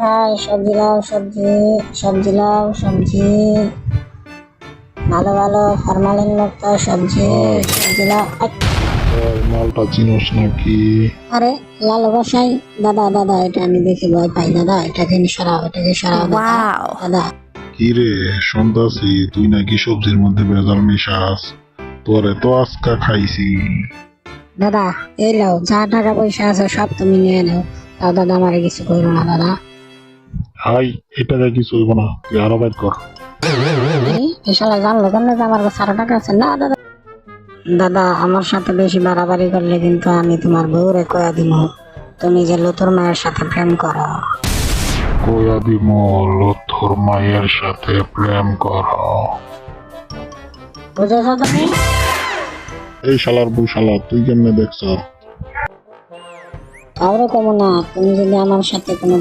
সবজি লাও, সবজি, সবজি লাও, সবজি, ভালো ভালো ফরমালিন মুক্ত সবজি, সবজি লাও। মালটা চিনোস নাকি? আরে লাল গোসাই, দাদা দাদা এটা আমি দেখে ভয় পাই দাদা, এটাকে সরাও, এটাকে সরাও দাদা। দাদা কি রে শুনতাছি তুই নাকি সবজির মধ্যে ভেজাল মিশাস? তোরে তো আজকা খাইছি। দাদা এই লাও, যা টাকা পয়সা আছে সব তুমি নিয়ে নাও। তাও দাদা আমারে কিছু করো না দাদা। হাই, এটাকে কিছু হইব না, তুই আরো বাইর কর। এই শালা জানলো কেমনে যে আমার কাছে 100 টাকা আছে? না দাদা, দাদা আমার সাথে বেশি বাড়াবাড়ি করলে কিন্তু আমি তোমার বউরে কয়া দিব তুমি যে লতুর মায়ের সাথে প্রেম করো। কয়া দিম তোর মায়ের সাথে প্রেম কর। বুঝেছো তুমি? এই শালার বউ শালা, তুই কেমনে দেখছ? কাউরে কমো না, তুমি যদি আমার সাথে কোনো